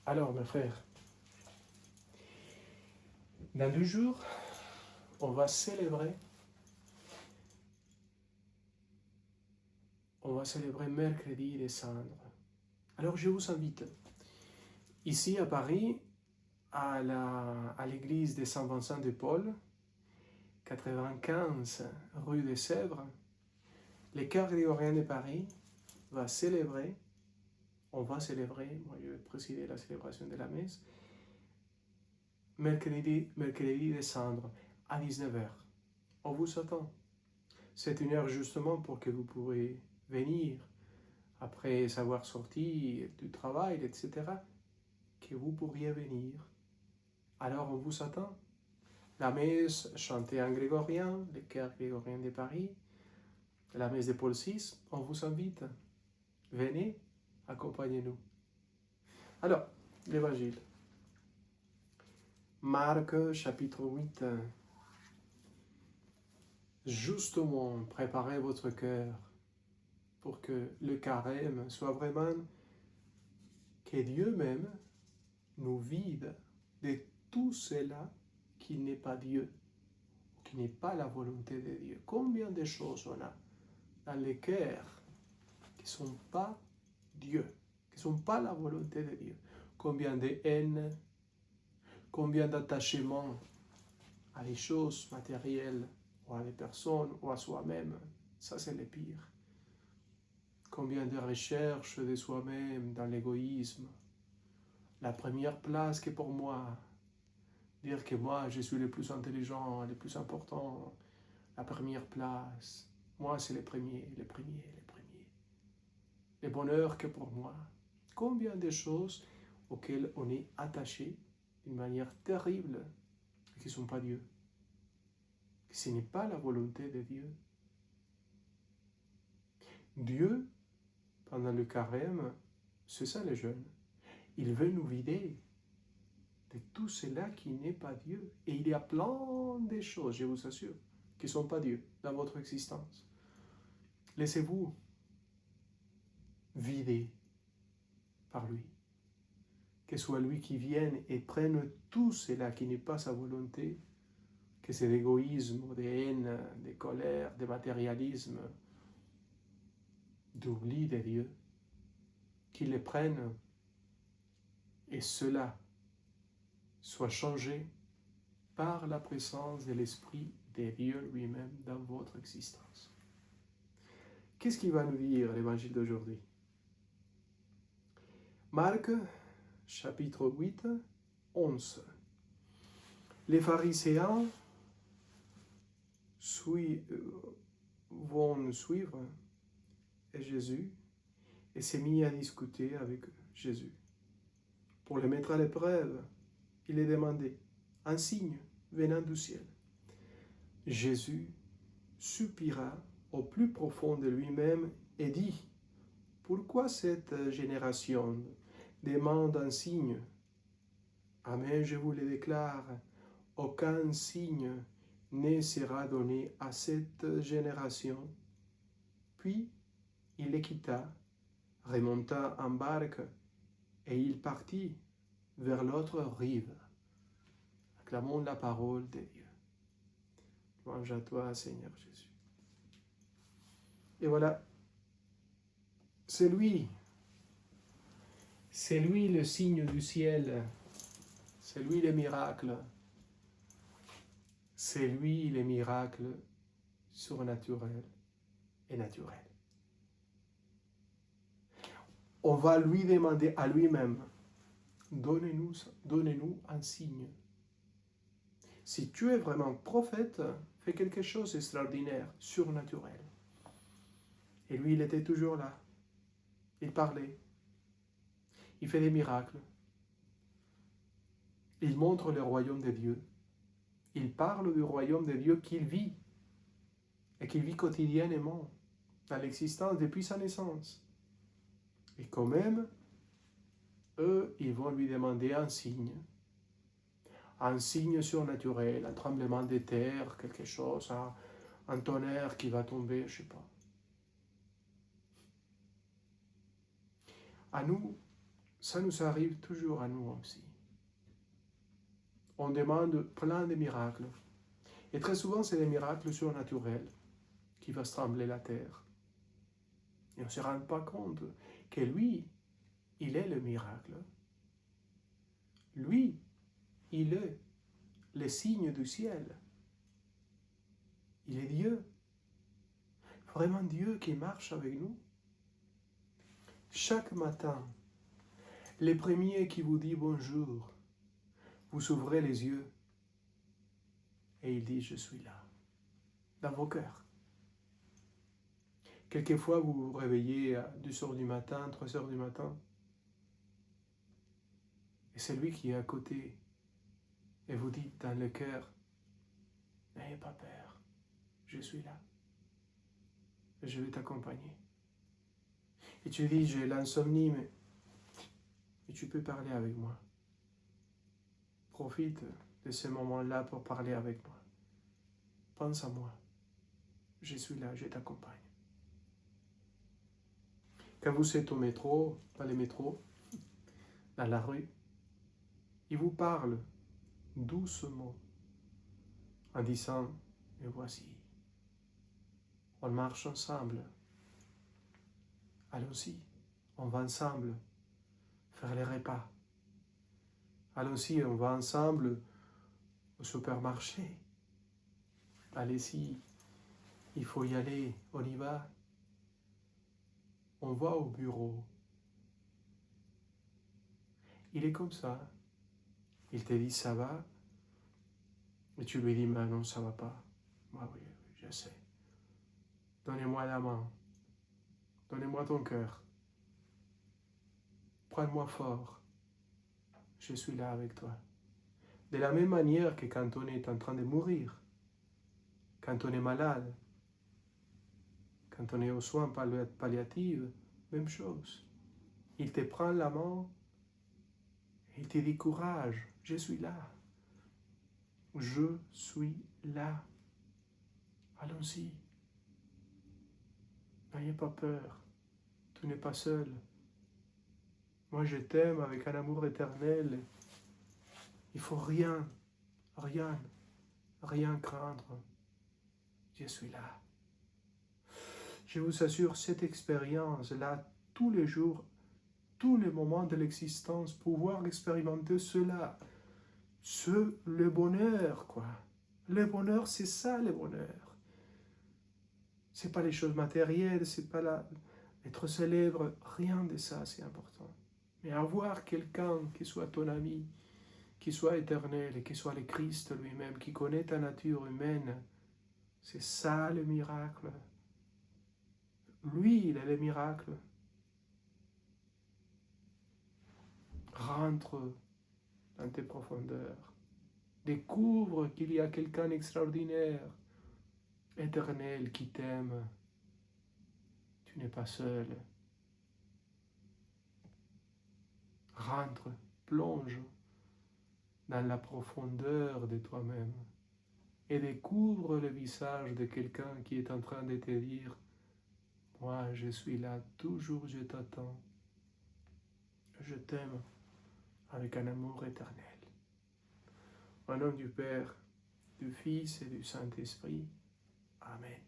Alors, mes frères, dans 2 jours, on va célébrer mercredi des Cendres. Alors, je vous invite, ici à Paris, à l'église de Saint-Vincent de Paul, 95 rue des Sèvres, le chœur grégorien de Paris va célébrer, moi je vais présider la célébration de la messe, mercredi des Cendres, à 19h. On vous attend. C'est une heure justement pour que vous pourrez venir, après avoir sorti du travail, etc., que vous pourriez venir. Alors on vous attend. La messe chantée en grégorien, le chœur grégorien de Paris, la messe de Paul VI, on vous invite. Venez, accompagnez-nous. Alors, l'évangile. Marc, chapitre 8. Justement, préparez votre cœur pour que le carême soit vraiment que Dieu même nous vide de tout cela qui n'est pas Dieu, qui n'est pas la volonté de Dieu. Combien de choses on a dans le cœur qui ne sont pas Dieu, qui ne sont pas la volonté de Dieu. Combien de haine, combien d'attachement à les choses matérielles, ou à les personnes, ou à soi-même. Ça, c'est le pire. Combien de recherches de soi-même dans l'égoïsme. La première place qui est pour moi. Dire que moi, je suis le plus intelligent, le plus important. La première place. Moi, c'est le premier. Le bonheur que pour moi. Combien de choses auxquelles on est attaché d'une manière terrible et qui ne sont pas Dieu. Ce n'est pas la volonté de Dieu. Dieu, pendant le carême, c'est ça les jeunes. Il veut nous vider de tout cela qui n'est pas Dieu. Et il y a plein de choses, je vous assure, qui ne sont pas Dieu dans votre existence. Laissez-vous vider par lui. Que soit lui qui vienne et prenne tout cela qui n'est pas sa volonté, que c'est d'égoïsme, de haine, de colère, de matérialisme, d'oubli de Dieu, qu'il les prenne et cela soit changé par la présence de l'Esprit de Dieu lui-même dans votre existence. Qu'est-ce qu'il va nous dire l'évangile d'aujourd'hui? Marc, chapitre 8, 11. Les pharisiens vont suivre Jésus et s'est mis à discuter avec Jésus. Pour le mettre à l'épreuve, il est demandé un signe venant du ciel. Jésus soupira au plus profond de lui-même et dit: pourquoi cette génération demande un signe? Amen, je vous le déclare, aucun signe ne sera donné à cette génération. Puis il les quitta, remonta en barque, et il partit vers l'autre rive. Acclamons la parole de Dieu. Louange à toi, Seigneur Jésus. Et voilà, c'est lui le signe du ciel, c'est lui le miracle, c'est lui le miracle surnaturel et naturel. On va lui demander à lui-même: donnez-nous un signe. Si tu es vraiment prophète, fais quelque chose d'extraordinaire, surnaturel. Et lui, il était toujours là. Il parlait. Il fait des miracles. Il montre le royaume de Dieu. Il parle du royaume de Dieu qu'il vit. Et qu'il vit quotidiennement, dans l'existence depuis sa naissance. Et quand même, eux, ils vont lui demander un signe surnaturel, un tremblement de terre, quelque chose, un tonnerre qui va tomber, je ne sais pas. À nous, ça nous arrive toujours à nous aussi. On demande plein de miracles. Et très souvent, c'est des miracles surnaturels qui vont trembler la terre. Et on ne se rend pas compte que lui, il est le miracle. Lui, il est le signe du ciel. Il est Dieu. Vraiment Dieu qui marche avec nous. Chaque matin, les premiers qui vous disent bonjour, vous ouvrez les yeux et il dit je suis là, dans vos cœurs. Quelquefois, vous vous réveillez à 2h du matin, 3h du matin, et c'est lui qui est à côté, et vous dites dans le cœur, n'ayez pas peur, je suis là, et je vais t'accompagner. Et tu dis, j'ai l'insomnie, mais tu peux parler avec moi. Profite de ce moment-là pour parler avec moi. Pense à moi, je suis là, je t'accompagne. Quand vous êtes au métro, dans les métros, dans la rue, il vous parle doucement en disant, me voici, on marche ensemble, allons-y, on va ensemble faire les repas, allons-y, on va ensemble au supermarché, allez-y, il faut y aller, on y va, on va au bureau. Il est comme ça, il te dit ça va, et tu lui dis mais non ça va pas, moi oui, je sais, donnez-moi la main, donnez-moi ton cœur, prends-moi fort, je suis là avec toi. De la même manière que quand on est en train de mourir, quand on est malade, quand on est aux soins palliatifs, même chose. Il te prend la main, il te dit courage, je suis là. Je suis là. Allons-y. N'ayez pas peur. Tu n'es pas seul. Moi, je t'aime avec un amour éternel. Il ne faut rien craindre. Je suis là. Je vous assure, cette expérience-là, tous les jours, tous les moments de l'existence, pouvoir expérimenter cela, le bonheur, quoi. Le bonheur, c'est ça, le bonheur. C'est pas les choses matérielles, c'est pas être célèbre, rien de ça, c'est important. Mais avoir quelqu'un qui soit ton ami, qui soit éternel, et qui soit le Christ lui-même, qui connaît ta nature humaine, c'est ça le miracle. Lui, il est le miracle. Rentre dans tes profondeurs. Découvre qu'il y a quelqu'un d'extraordinaire, éternel, qui t'aime. Tu n'es pas seul. Rentre, plonge dans la profondeur de toi-même et découvre le visage de quelqu'un qui est en train de te dire « Moi, je suis là, toujours je t'attends. Je t'aime avec un amour éternel. » Au nom du Père, du Fils et du Saint-Esprit. Amen.